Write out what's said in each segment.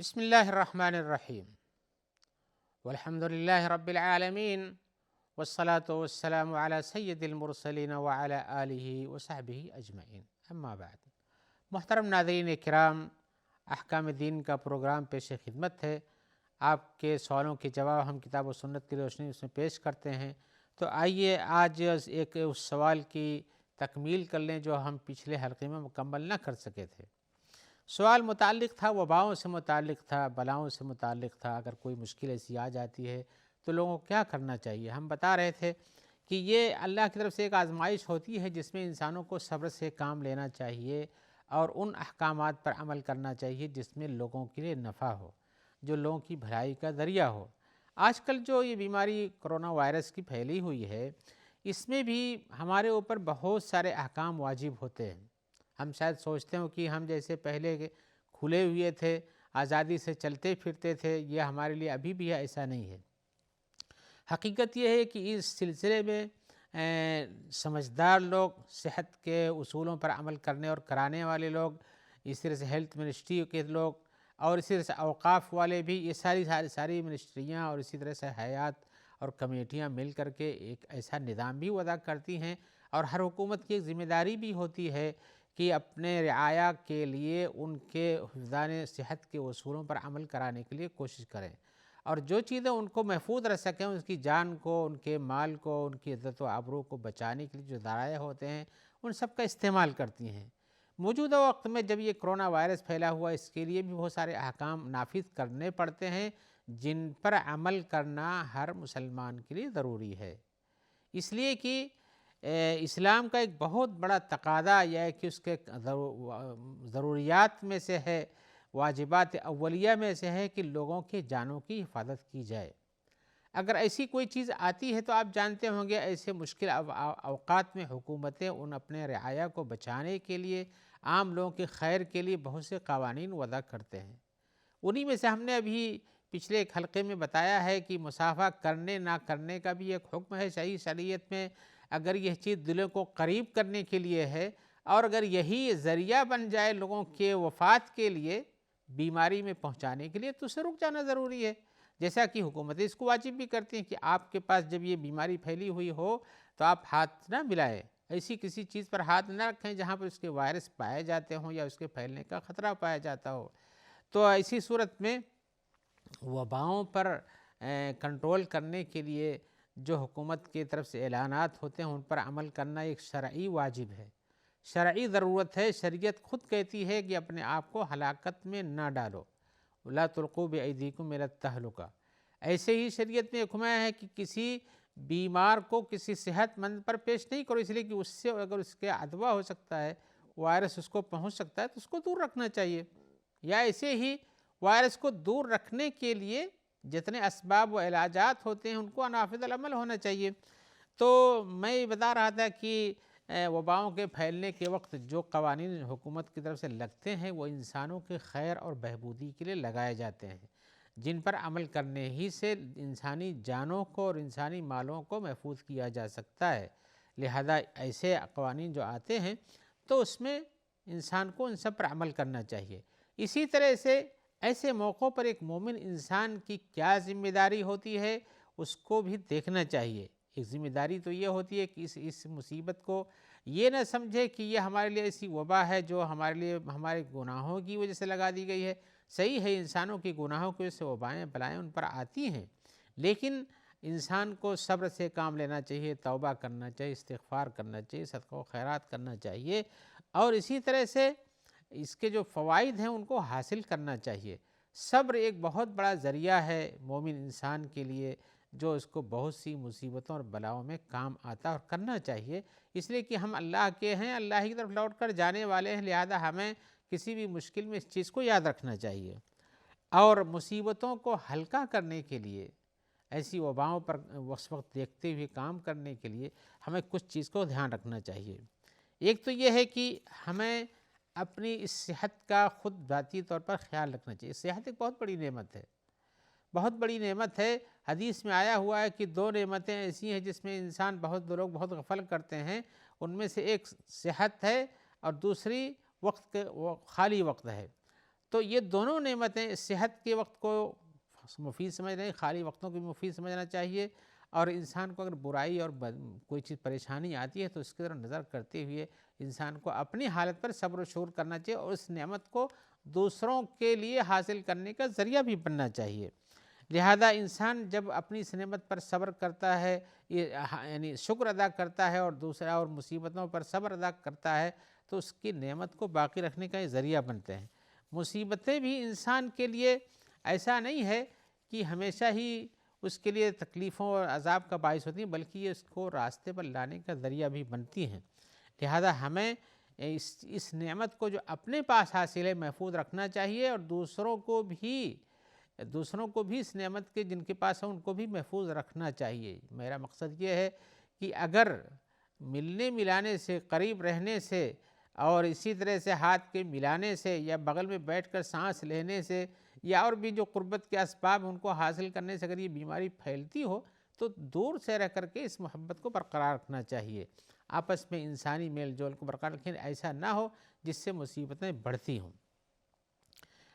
بسم اللہ الرحمن الرحیم والحمد للہ رب العالمین والصلاة والسلام علی سید المرسلین وعلی آلہ وصحبہ اجمعین، اما بعد۔ محترم ناظرین کرام، احکام دین کا پروگرام پیش خدمت ہے۔ آپ کے سوالوں کے جواب ہم کتاب و سنت کی روشنی اس میں پیش کرتے ہیں۔ تو آئیے آج ایک اس سوال کی تکمیل کر لیں جو ہم پچھلے حلقے میں مکمل نہ کر سکے تھے۔ سوال متعلق تھا وباؤں سے متعلق تھا، بلاؤں سے متعلق تھا۔ اگر کوئی مشکل ایسی آ جاتی ہے تو لوگوں کو کیا کرنا چاہیے؟ ہم بتا رہے تھے کہ یہ اللہ کی طرف سے ایک آزمائش ہوتی ہے جس میں انسانوں کو صبر سے کام لینا چاہیے اور ان احکامات پر عمل کرنا چاہیے جس میں لوگوں کے لیے نفع ہو، جو لوگوں کی بھلائی کا ذریعہ ہو۔ آج کل جو یہ بیماری کرونا وائرس کی پھیلی ہوئی ہے، اس میں بھی ہمارے اوپر بہت سارے احکام واجب ہوتے ہیں۔ ہم شاید سوچتے ہوں کہ ہم جیسے پہلے کھلے ہوئے تھے، آزادی سے چلتے پھرتے تھے، یہ ہمارے لیے ابھی بھی ایسا نہیں ہے۔ حقیقت یہ ہے کہ اس سلسلے میں سمجھدار لوگ، صحت کے اصولوں پر عمل کرنے اور کرانے والے لوگ، اس طرح سے ہیلتھ منسٹری کے لوگ اور اسی طرح سے اوقاف والے بھی، یہ ساری منسٹریاں اور اسی طرح سے حیات اور کمیٹیاں مل کر کے ایک ایسا نظام بھی وضع کرتی ہیں، اور ہر حکومت کی ایک ذمہ داری بھی ہوتی ہے کہ اپنے رعایا کے لیے ان کے حفظان صحت کے اصولوں پر عمل کرانے کے لیے کوشش کریں، اور جو چیزیں ان کو محفوظ رکھ سکیں، اس کی جان کو، ان کے مال کو، ان کی عزت و آبرو کو بچانے کے لیے جو ذرائع ہوتے ہیں ان سب کا استعمال کرتی ہیں۔ موجودہ وقت میں جب یہ کرونا وائرس پھیلا ہوا، اس کے لیے بھی بہت سارے احکام نافذ کرنے پڑتے ہیں جن پر عمل کرنا ہر مسلمان کے لیے ضروری ہے، اس لیے کہ اسلام کا ایک بہت بڑا تقاضا یہ ہے کہ اس کے ضروریات میں سے ہے، واجبات اولیہ میں سے ہے کہ لوگوں کے جانوں کی حفاظت کی جائے۔ اگر ایسی کوئی چیز آتی ہے تو آپ جانتے ہوں گے ایسے مشکل اوقات میں حکومتیں ان اپنے رعایا کو بچانے کے لیے، عام لوگوں کے خیر کے لیے بہت سے قوانین وضع کرتے ہیں۔ انہی میں سے ہم نے ابھی پچھلے ایک حلقے میں بتایا ہے کہ مسافہ کرنے نہ کرنے کا بھی ایک حکم ہے صحیح شریعت میں۔ اگر یہ چیز دلوں کو قریب کرنے کے لیے ہے اور اگر یہی ذریعہ بن جائے لوگوں کے وفات کے لیے، بیماری میں پہنچانے کے لیے، تو اسے رک جانا ضروری ہے۔ جیسا کہ حکومتیں اس کو واجب بھی کرتی ہیں کہ آپ کے پاس جب یہ بیماری پھیلی ہوئی ہو تو آپ ہاتھ نہ ملائیں، ایسی کسی چیز پر ہاتھ نہ رکھیں جہاں پر اس کے وائرس پائے جاتے ہوں یا اس کے پھیلنے کا خطرہ پایا جاتا ہو۔ تو ایسی صورت میں وباؤں پر کنٹرول کرنے کے لیے جو حکومت کی طرف سے اعلانات ہوتے ہیں ان پر عمل کرنا ایک شرعی واجب ہے، شرعی ضرورت ہے۔ شریعت خود کہتی ہے کہ اپنے آپ کو ہلاکت میں نہ ڈالو، لا تلقوا بأیدیکم الی التہلکہ۔ ایسے ہی شریعت میں حکم ہے کہ کسی بیمار کو کسی صحت مند پر پیش نہیں کرو، اس لیے کہ اس سے اگر اس کے عدوہ ہو سکتا ہے، وائرس اس کو پہنچ سکتا ہے تو اس کو دور رکھنا چاہیے۔ یا ایسے ہی وائرس کو دور رکھنے کے لیے جتنے اسباب و علاجات ہوتے ہیں ان کو نافذ العمل ہونا چاہیے۔ تو میں بتا رہا تھا کہ وباؤں کے پھیلنے کے وقت جو قوانین حکومت کی طرف سے لگتے ہیں وہ انسانوں کے خیر اور بہبودی کے لیے لگائے جاتے ہیں، جن پر عمل کرنے ہی سے انسانی جانوں کو اور انسانی مالوں کو محفوظ کیا جا سکتا ہے۔ لہذا ایسے قوانین جو آتے ہیں تو اس میں انسان کو ان سب پر عمل کرنا چاہیے۔ اسی طرح سے ایسے موقعوں پر ایک مومن انسان کی کیا ذمہ داری ہوتی ہے اس کو بھی دیکھنا چاہیے۔ ایک ذمہ داری تو یہ ہوتی ہے کہ اس مصیبت کو یہ نہ سمجھے کہ یہ ہمارے لیے ایسی وبا ہے جو ہمارے لیے ہمارے گناہوں کی وجہ سے لگا دی گئی ہے۔ صحیح ہے، انسانوں کی گناہوں کی وجہ سے وبائیں بلائیں ان پر آتی ہیں، لیکن انسان کو صبر سے کام لینا چاہیے، توبہ کرنا چاہیے، استغفار کرنا چاہیے، صدقہ و خیرات کرنا چاہیے، اور اسی طرح سے اس کے جو فوائد ہیں ان کو حاصل کرنا چاہیے۔ صبر ایک بہت بڑا ذریعہ ہے مومن انسان کے لیے جو اس کو بہت سی مصیبتوں اور بلاؤں میں کام آتا اور کرنا چاہیے، اس لیے کہ ہم اللہ کے ہیں، اللہ کی طرف لوٹ کر جانے والے ہیں، لہذا ہمیں کسی بھی مشکل میں اس چیز کو یاد رکھنا چاہیے، اور مصیبتوں کو ہلکا کرنے کے لیے، ایسی وباؤں پر اس وقت دیکھتے ہوئے کام کرنے کے لیے ہمیں کچھ چیز کو دھیان رکھنا چاہیے۔ ایک تو یہ ہے کہ ہمیں اپنی اس صحت کا خود ذاتی طور پر خیال رکھنا چاہیے۔ صحت ایک بہت بڑی نعمت ہے، بہت بڑی نعمت ہے۔ حدیث میں آیا ہوا ہے کہ دو نعمتیں ایسی ہیں جس میں انسان بہت لوگ بہت غفل کرتے ہیں، ان میں سے ایک صحت ہے اور دوسری وقت خالی وقت ہے۔ تو یہ دونوں نعمتیں صحت کے وقت کو مفید سمجھنا ہے، خالی وقتوں کو بھی مفید سمجھنا چاہیے، اور انسان کو اگر برائی اور کوئی چیز پریشانی آتی ہے تو اس کی طرف نظر کرتے ہوئے انسان کو اپنی حالت پر صبر و شکر کرنا چاہیے، اور اس نعمت کو دوسروں کے لیے حاصل کرنے کا ذریعہ بھی بننا چاہیے۔ لہذا انسان جب اپنی اس نعمت پر صبر کرتا ہے، یعنی شکر ادا کرتا ہے، اور دوسرا اور مصیبتوں پر صبر ادا کرتا ہے، تو اس کی نعمت کو باقی رکھنے کا یہ ذریعہ بنتے ہیں۔ مصیبتیں بھی انسان کے لیے ایسا نہیں ہے کہ ہمیشہ ہی اس کے لیے تکلیفوں اور عذاب کا باعث ہوتی ہیں، بلکہ یہ اس کو راستے پر لانے کا ذریعہ بھی بنتی ہیں۔ لہذا ہمیں اس نعمت کو جو اپنے پاس حاصل ہے محفوظ رکھنا چاہیے، اور دوسروں کو بھی اس نعمت کے جن کے پاس ہے ان کو بھی محفوظ رکھنا چاہیے۔ میرا مقصد یہ ہے کہ اگر ملنے ملانے سے، قریب رہنے سے، اور اسی طرح سے ہاتھ کے ملانے سے، یا بغل میں بیٹھ کر سانس لینے سے، یا اور بھی جو قربت کے اسباب ان کو حاصل کرنے سے اگر یہ بیماری پھیلتی ہو تو دور سے رہ کر کے اس محبت کو برقرار رکھنا چاہیے، آپس میں انسانی میل جول کو برقرار رکھیں، ایسا نہ ہو جس سے مصیبتیں بڑھتی ہوں۔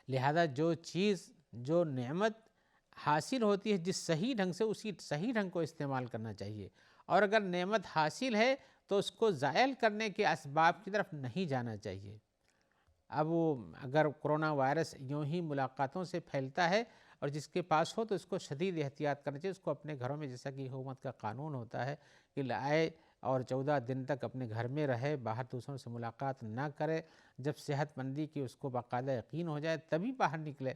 لہذا جو نعمت حاصل ہوتی ہے جس صحیح ڈھنگ سے، اسی صحیح ڈھنگ کو استعمال کرنا چاہیے، اور اگر نعمت حاصل ہے تو اس کو زائل کرنے کے اسباب کی طرف نہیں جانا چاہیے۔ اب اگر کرونا وائرس یوں ہی ملاقاتوں سے پھیلتا ہے، اور جس کے پاس ہو تو اس کو شدید احتیاط کرنا چاہیے، اس کو اپنے گھروں میں، جیسا کہ حکومت کا قانون ہوتا ہے کہ لائے اور 14 دن تک اپنے گھر میں رہے، باہر دوسروں سے ملاقات نہ کرے، جب صحت مندی کی اس کو باقاعدہ یقین ہو جائے تبھی باہر نکلے۔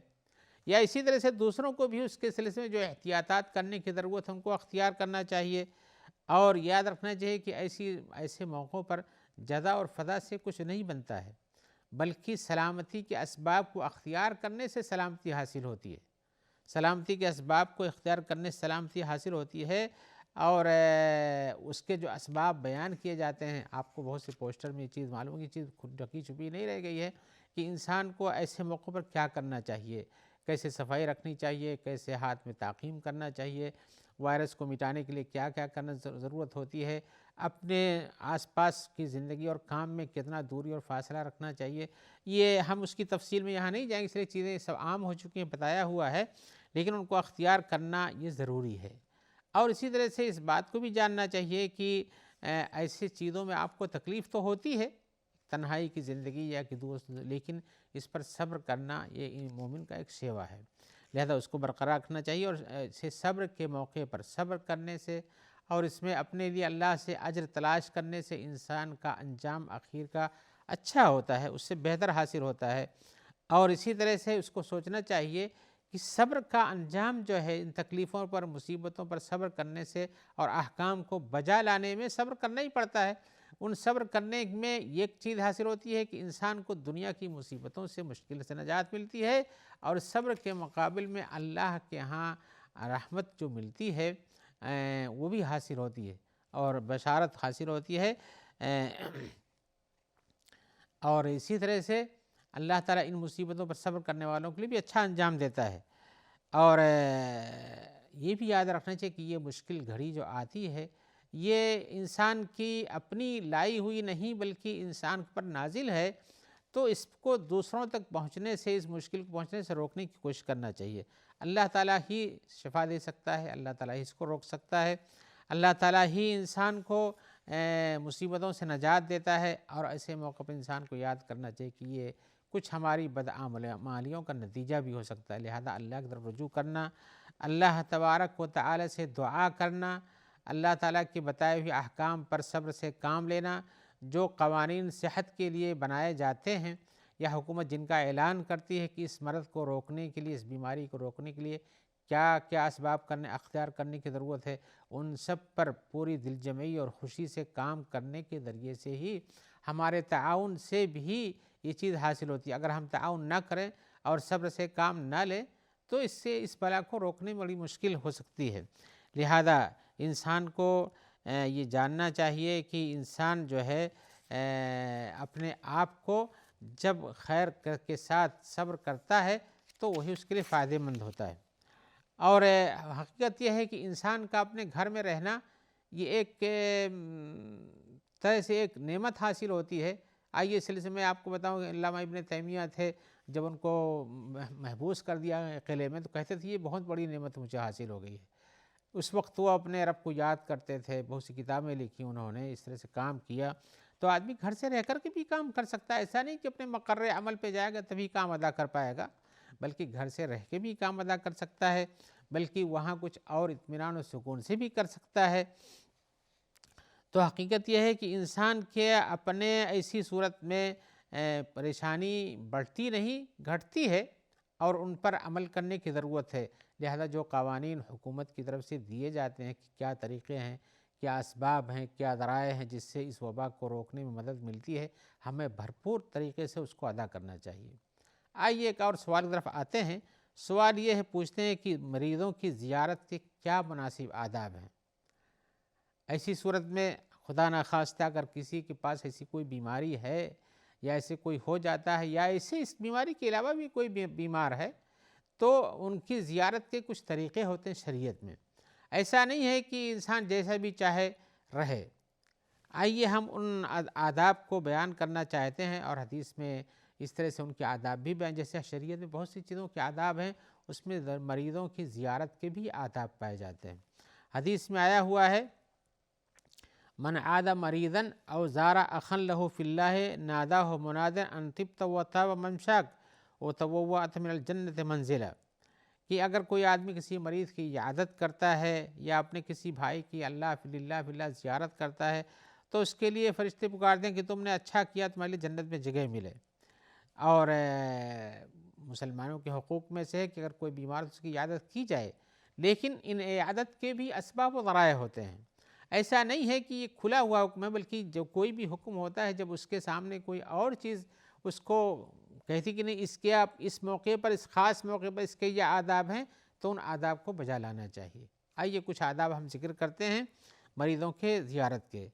یا اسی طرح سے دوسروں کو بھی اس کے سلسلے میں جو احتیاطات کرنے کی ضرورت ہے ان کو اختیار کرنا چاہیے، اور یاد رکھنا چاہیے کہ ایسے موقعوں پر جزا اور فضا سے کچھ نہیں بنتا ہے، بلکہ سلامتی کے اسباب کو اختیار کرنے سے سلامتی حاصل ہوتی ہے۔ سلامتی کے اسباب کو اختیار کرنے سے سلامتی حاصل ہوتی ہے، اور اس کے جو اسباب بیان کیے جاتے ہیں، آپ کو بہت سے پوسٹر میں یہ چیز معلوم ہے، یہ چیز ڈھکی چھپی نہیں رہ گئی ہے کہ انسان کو ایسے موقع پر کیا کرنا چاہیے، کیسے صفائی رکھنی چاہیے، کیسے ہاتھ میں تعقیم کرنا چاہیے، وائرس کو مٹانے کے لیے کیا کیا کرنا ضرورت ہوتی ہے، اپنے آس پاس کی زندگی اور کام میں کتنا دوری اور فاصلہ رکھنا چاہیے۔ یہ ہم اس کی تفصیل میں یہاں نہیں جائیں گے، اس لیے چیزیں سب عام ہو چکی ہیں، بتایا ہوا ہے، لیکن ان کو اختیار کرنا یہ ضروری ہے۔ اور اسی طرح سے اس بات کو بھی جاننا چاہیے کہ ایسی چیزوں میں آپ کو تکلیف تو ہوتی ہے، تنہائی کی زندگی یا کہ دوست، لیکن اس پر صبر کرنا یہ مومن کا ایک شیوا ہے، لہذا اس کو برقرار رکھنا چاہیے، اور اسے صبر کے موقع پر صبر کرنے سے، اور اس میں اپنے لیے اللہ سے اجر تلاش کرنے سے انسان کا انجام آخر کا اچھا ہوتا ہے، اس سے بہتر حاصل ہوتا ہے۔ اور اسی طرح سے اس کو سوچنا چاہیے کہ صبر کا انجام جو ہے، ان تکلیفوں پر، مصیبتوں پر صبر کرنے سے اور احکام کو بجا لانے میں صبر کرنا ہی پڑتا ہے۔ ان صبر کرنے میں ایک چیز حاصل ہوتی ہے کہ انسان کو دنیا کی مصیبتوں سے، مشکل سے نجات ملتی ہے، اور صبر کے مقابل میں اللہ کے ہاں رحمت جو ملتی ہے وہ بھی حاصل ہوتی ہے، اور بشارت حاصل ہوتی ہے۔ اور اسی طرح سے اللہ تعالیٰ ان مصیبتوں پر صبر کرنے والوں کے لیے بھی اچھا انجام دیتا ہے۔ اور یہ بھی یاد رکھنا چاہیے کہ یہ مشکل گھڑی جو آتی ہے، یہ انسان کی اپنی لائی ہوئی نہیں بلکہ انسان پر نازل ہے، تو اس کو دوسروں تک پہنچنے سے، اس مشکل کو پہنچنے سے روکنے کی کوشش کرنا چاہیے۔ اللہ تعالیٰ ہی شفا دے سکتا ہے، اللہ تعالیٰ ہی اس کو روک سکتا ہے، اللہ تعالیٰ ہی انسان کو مصیبتوں سے نجات دیتا ہے، اور ایسے موقع پر انسان کو یاد کرنا چاہیے کہ یہ کچھ ہماری بدعمالیوں کا نتیجہ بھی ہو سکتا ہے، لہذا اللہ کی طرف رجوع کرنا، اللہ تبارک و تعالی سے دعا کرنا، اللہ تعالیٰ کے بتائے ہوئے احکام پر صبر سے کام لینا، جو قوانین صحت کے لیے بنائے جاتے ہیں، یا حکومت جن کا اعلان کرتی ہے کہ اس مرض کو روکنے کے لیے، اس بیماری کو روکنے کے لیے کیا کیا اسباب اختیار کرنے کی ضرورت ہے، ان سب پر پوری دل جمعی اور خوشی سے کام کرنے کے ذریعے سے ہی ہمارے تعاون سے بھی یہ چیز حاصل ہوتی ہے۔ اگر ہم تعاون نہ کریں اور صبر سے کام نہ لیں تو اس بلا کو روکنے میں بڑی مشکل ہو سکتی ہے۔ لہذا انسان کو یہ جاننا چاہیے کہ انسان جو ہے اپنے آپ کو جب خیر کے ساتھ صبر کرتا ہے تو وہی اس کے لیے فائدہ مند ہوتا ہے۔ اور حقیقت یہ ہے کہ انسان کا اپنے گھر میں رہنا یہ ایک طرح سے ایک نعمت حاصل ہوتی ہے۔ آئیے اس سلسلے میں آپ کو بتاؤں کہ علامہ ابن تیمیہ تھے جب ان کو محبوس کر دیا قلعے میں تو کہتے تھے یہ بہت بڑی نعمت مجھے حاصل ہو گئی ہے۔ اس وقت وہ اپنے رب کو یاد کرتے تھے، بہت سی کتابیں لکھی انہوں نے، اس طرح سے کام کیا۔ تو آدمی گھر سے رہ کر کے بھی کام کر سکتا ہے، ایسا نہیں کہ اپنے مقر عمل پہ جائے گا تبھی کام ادا کر پائے گا، بلکہ گھر سے رہ کے بھی کام ادا کر سکتا ہے، بلکہ وہاں کچھ اور اطمینان و سکون سے بھی کر سکتا ہے۔ تو حقیقت یہ ہے کہ انسان کے اپنے ایسی صورت میں پریشانی بڑھتی نہیں گھٹتی ہے، اور ان پر عمل کرنے کی ضرورت ہے۔ لہذا جو قوانین حکومت کی طرف سے دیے جاتے ہیں کہ کیا طریقے ہیں، کیا اسباب ہیں، کیا ذرائع ہیں جس سے اس وبا کو روکنے میں مدد ملتی ہے، ہمیں بھرپور طریقے سے اس کو ادا کرنا چاہیے۔ آئیے ایک اور سوال کی طرف آتے ہیں۔ سوال یہ ہے، پوچھتے ہیں کہ مریضوں کی زیارت کے کیا مناسب آداب ہیں۔ ایسی صورت میں خدا نخواستہ اگر کسی کے پاس ایسی کوئی بیماری ہے یا ایسے کوئی ہو جاتا ہے یا ایسے اس بیماری کے علاوہ بھی کوئی بیمار ہے تو ان کی زیارت کے کچھ طریقے ہوتے ہیں شریعت میں۔ ایسا نہیں ہے کہ انسان جیسا بھی چاہے رہے۔ آئیے ہم ان آداب کو بیان کرنا چاہتے ہیں، اور حدیث میں اس طرح سے ان کے آداب بھی بیان، جیسے شریعت میں بہت سی چیزوں کے آداب ہیں، اس میں مریضوں کی زیارت کے بھی آداب پائے جاتے ہیں۔ حدیث میں آیا ہوا ہے، من عاد مریضا او زار اخا له فی اللہ ناداہ مناد ان طبت وطاب ممشاک وتبوأت من الجنۃ منزلا، کہ اگر کوئی آدمی کسی مریض کی عیادت کرتا ہے یا اپنے کسی بھائی کی اللہ فی اللہ زیارت کرتا ہے تو اس کے لیے فرشتے پکار دیں کہ تم نے اچھا کیا، تمہارے لیے جنت میں جگہ ملے۔ اور مسلمانوں کے حقوق میں سے ہے کہ اگر کوئی بیمار اس کی عیادت کی جائے، لیکن ان عیادت کے بھی اسباب و ذرائع ہوتے ہیں۔ ایسا نہیں ہے کہ یہ کھلا ہوا حکم ہے، بلکہ جو کوئی بھی حکم ہوتا ہے جب اس کے سامنے کوئی اور چیز اس کو کہتی کہ نہیں اس کے آپ اس موقع پر، اس خاص موقع پر اس کے یہ آداب ہیں، تو ان آداب کو بجا لانا چاہیے۔ آئیے کچھ آداب ہم ذکر کرتے ہیں مریضوں کے زیارت کے۔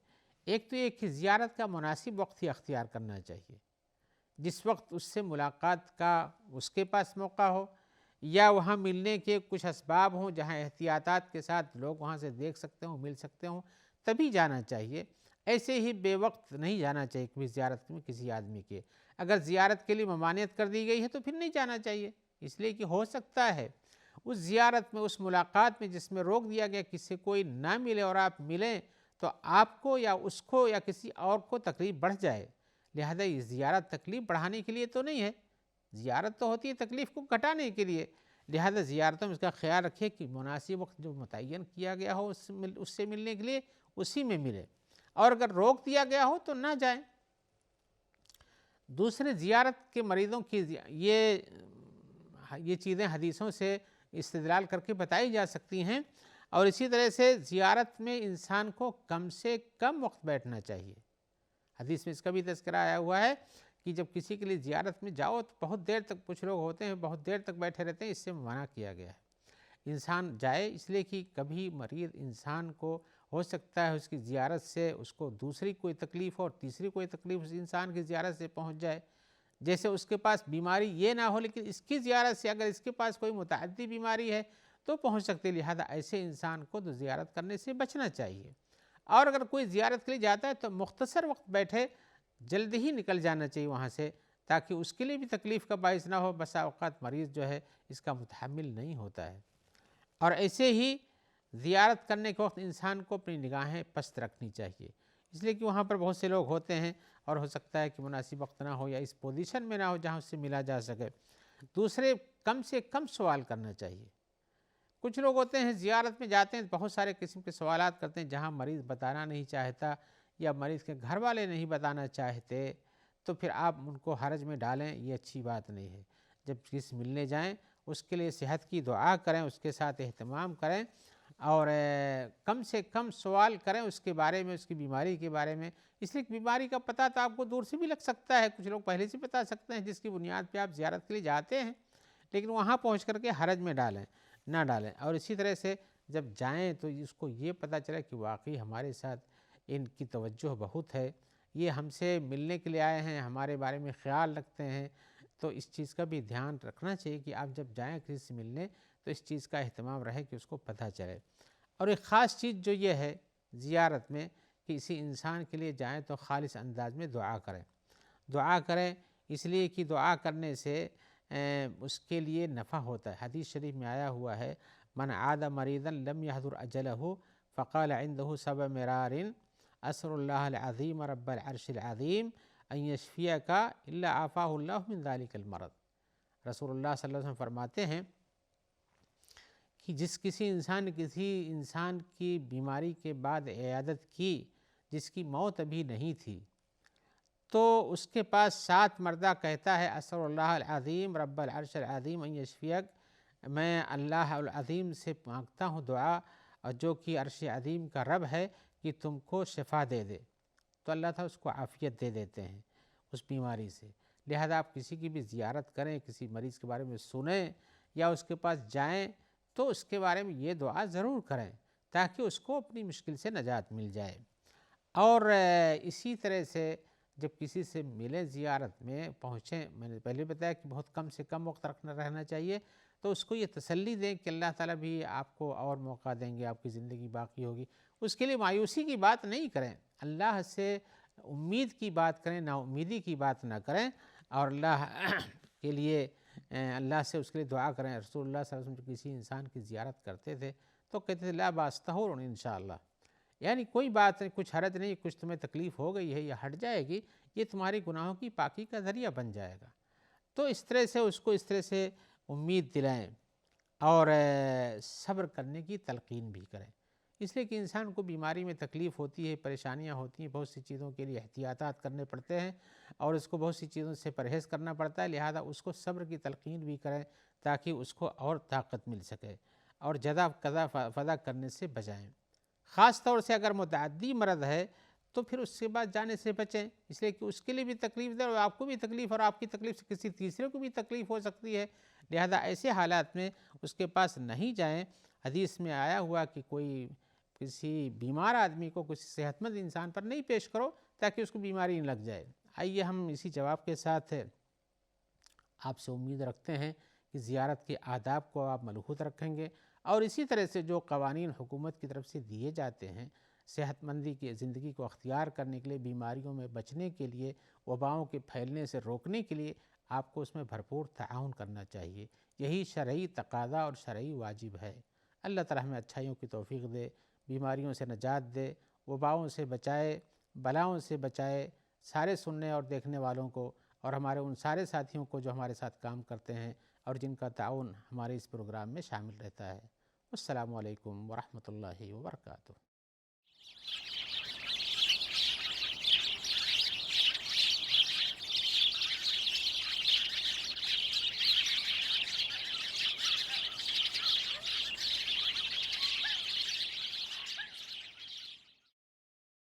ایک تو یہ کہ زیارت کا مناسب وقت ہی اختیار کرنا چاہیے، جس وقت اس سے ملاقات کا اس کے پاس موقع ہو، یا وہاں ملنے کے کچھ اسباب ہوں جہاں احتیاطات کے ساتھ لوگ وہاں سے دیکھ سکتے ہوں، مل سکتے ہوں، تبھی جانا چاہیے۔ ایسے ہی بے وقت نہیں جانا چاہیے کبھی زیارت میں کسی آدمی کے۔ اگر زیارت کے لیے ممانعت کر دی گئی ہے تو پھر نہیں جانا چاہیے، اس لیے کہ ہو سکتا ہے اس زیارت میں، اس ملاقات میں جس میں روک دیا گیا کسی سے کوئی نہ ملے اور آپ ملیں تو آپ کو یا اس کو یا کسی اور کو تکلیف بڑھ جائے۔ لہذا یہ زیارت تکلیف بڑھانے کے لیے تو نہیں ہے، زیارت تو ہوتی ہے تکلیف کو گھٹانے کے لیے۔ لہذا زیارتوں میں اس کا خیال رکھے کہ مناسب وقت جو متعین کیا گیا ہو اس سے ملنے کے لیے اسی میں ملے، اور اگر روک دیا گیا ہو تو نہ جائیں۔ دوسرے، زیارت کے مریضوں کی یہ چیزیں حدیثوں سے استدلال کر کے بتائی جا سکتی ہیں، اور اسی طرح سے زیارت میں انسان کو کم سے کم وقت بیٹھنا چاہیے۔ حدیث میں اس کا بھی تذکرہ آیا ہوا ہے کہ جب کسی کے لیے زیارت میں جاؤ تو بہت دیر تک، کچھ لوگ ہوتے ہیں بہت دیر تک بیٹھے رہتے ہیں، اس سے منع کیا گیا ہے۔ انسان جائے اس لیے کہ کبھی مریض انسان کو ہو سکتا ہے اس کی زیارت سے اس کو دوسری کوئی تکلیف اور تیسری کوئی تکلیف اس انسان کی زیارت سے پہنچ جائے، جیسے اس کے پاس بیماری یہ نہ ہو لیکن اس کی زیارت سے اگر اس کے پاس کوئی متعدی بیماری ہے تو پہنچ سکتے، لہذا ایسے انسان کو تو زیارت کرنے سے بچنا چاہیے۔ اور اگر کوئی زیارت کے لیے جاتا ہے تو مختصر وقت بیٹھے، جلد ہی نکل جانا چاہیے وہاں سے، تاکہ اس کے لیے بھی تکلیف کا باعث نہ ہو۔ بسا اوقات مریض جو ہے اس کا متحمل نہیں ہوتا ہے۔ اور ایسے ہی زیارت کرنے کے وقت انسان کو اپنی نگاہیں پست رکھنی چاہیے، اس لیے کہ وہاں پر بہت سے لوگ ہوتے ہیں اور ہو سکتا ہے کہ مناسب وقت نہ ہو یا اس پوزیشن میں نہ ہو جہاں اس سے ملا جا سکے۔ دوسرے، کم سے کم سوال کرنا چاہیے۔ کچھ لوگ ہوتے ہیں زیارت میں جاتے ہیں بہت سارے قسم کے سوالات کرتے ہیں، جہاں مریض بتانا نہیں چاہتا یا مریض کے گھر والے نہیں بتانا چاہتے تو پھر آپ ان کو حرج میں ڈالیں، یہ اچھی بات نہیں ہے۔ جب کسی ملنے جائیں اس کے لیے صحت کی دعا کریں، اس کے ساتھ اہتمام کریں، اور کم سے کم سوال کریں اس کے بارے میں، اس کی بیماری کے بارے میں، اس لیے بیماری کا پتہ تو آپ کو دور سے بھی لگ سکتا ہے، کچھ لوگ پہلے سے بتا سکتے ہیں جس کی بنیاد پہ آپ زیارت کے لیے جاتے ہیں، لیکن وہاں پہنچ کر کے حرج میں نہ ڈالیں۔ اور اسی طرح سے جب جائیں تو اس کو یہ پتہ چلے کہ واقعی ہمارے ساتھ ان کی توجہ بہت ہے، یہ ہم سے ملنے کے لیے آئے ہیں، ہمارے بارے میں خیال رکھتے ہیں، تو اس چیز کا بھی دھیان رکھنا چاہیے کہ آپ جب جائیں کسی سے ملنے تو اس چیز کا اہتمام رہے کہ اس کو پتہ چلے۔ اور ایک خاص چیز جو یہ ہے زیارت میں کہ کسی انسان کے لیے جائیں تو خالص انداز میں دعا کریں، اس لیے کہ دعا کرنے سے اس کے لیے نفع ہوتا ہے۔ حدیث شریف میں آیا ہوا ہے، من عاد مریضا لم يحضر اجلہ فقال عنده 7 مرار اسر اللہ العظیم رب العرش العظیم ان یشفیک الا عافاہ اللہ من ذلک المرض۔ رسول اللہ صلی اللہ علیہ وسلم فرماتے ہیں کہ کسی انسان کی بیماری کے بعد عیادت کی، جس کی موت ابھی نہیں تھی، تو اس کے پاس 7 مرتبہ کہتا ہے اسر اللہ العظیم رب العرش العظیم ان یشفیک، میں اللہ العظیم سے مانگتا ہوں دعا، اور جو کہ عرش عظیم کا رب ہے، کہ تم کو شفا دے دے، تو اللہ تعالیٰ اس کو عافیت دے دیتے ہیں اس بیماری سے۔ لہذا آپ کسی کی بھی زیارت کریں، کسی مریض کے بارے میں سنیں یا اس کے پاس جائیں تو اس کے بارے میں یہ دعا ضرور کریں تاکہ اس کو اپنی مشکل سے نجات مل جائے۔ اور اسی طرح سے جب کسی سے ملیں، زیارت میں پہنچیں، میں نے پہلے بتایا کہ بہت کم سے کم وقت رہنا چاہیے، تو اس کو یہ تسلی دیں کہ اللہ تعالیٰ بھی آپ کو اور موقع دیں گے، آپ کی زندگی باقی ہوگی۔ اس کے لیے مایوسی کی بات نہیں کریں، اللہ سے امید کی بات کریں، نا امیدی کی بات نہ کریں، اور اللہ کے لیے اللہ سے اس کے لیے دعا کریں۔ رسول اللہ صلی اللہ علیہ وسلم کسی انسان کی زیارت کرتے تھے تو کہتے تھے لا باس طہور انشاءاللہ، یعنی کوئی بات نہیں، کچھ حرج نہیں، کچھ تمہیں تکلیف ہو گئی ہے یہ ہٹ جائے گی، یہ تمہاری گناہوں کی پاکی کا ذریعہ بن جائے گا۔ تو اس طرح سے اس کو اس طرح سے امید دلائیں اور صبر کرنے کی تلقین بھی کریں، اس لیے کہ انسان کو بیماری میں تکلیف ہوتی ہے، پریشانیاں ہوتی ہیں، بہت سی چیزوں کے لیے احتیاطات کرنے پڑتے ہیں اور اس کو بہت سی چیزوں سے پرہیز کرنا پڑتا ہے، لہذا اس کو صبر کی تلقین بھی کریں تاکہ اس کو اور طاقت مل سکے اور جزا قضا فضا کرنے سے بچائیں۔ خاص طور سے اگر متعدی مرض ہے تو پھر اس کے بعد جانے سے بچیں، اس لیے کہ اس کے لیے بھی تکلیف دہ اور آپ کو بھی تکلیف، اور آپ کی تکلیف سے کسی تیسرے کو بھی تکلیف ہو سکتی ہے، لہذا ایسے حالات میں اس کے پاس نہیں جائیں۔ حدیث میں آیا ہوا کہ کوئی کسی بیمار آدمی کو کسی صحت مند انسان پر نہیں پیش کرو تاکہ اس کو بیماری نہ لگ جائے۔ آئیے ہم اسی جواب کے ساتھ آپ سے امید رکھتے ہیں کہ زیارت کے آداب کو آپ ملحوظ رکھیں گے، اور اسی طرح سے جو قوانین حکومت کی طرف سے دیے جاتے ہیں صحت مندی کی زندگی کو اختیار کرنے کے لیے، بیماریوں میں بچنے کے لیے، وباؤں کے پھیلنے سے روکنے کے لیے، آپ کو اس میں بھرپور تعاون کرنا چاہیے۔ یہی شرعی تقاضا اور شرعی واجب ہے۔ اللہ تعالیٰ ہمیں اچھائیوں کی توفیق دے، بیماریوں سے نجات دے، وباؤں سے بچائے، بلاؤں سے بچائے سارے سننے اور دیکھنے والوں کو، اور ہمارے ان سارے ساتھیوں کو جو ہمارے ساتھ کام کرتے ہیں اور جن کا تعاون ہمارے اس پروگرام میں شامل رہتا ہے۔ السلام علیکم ورحمۃ اللہ وبرکاتہ۔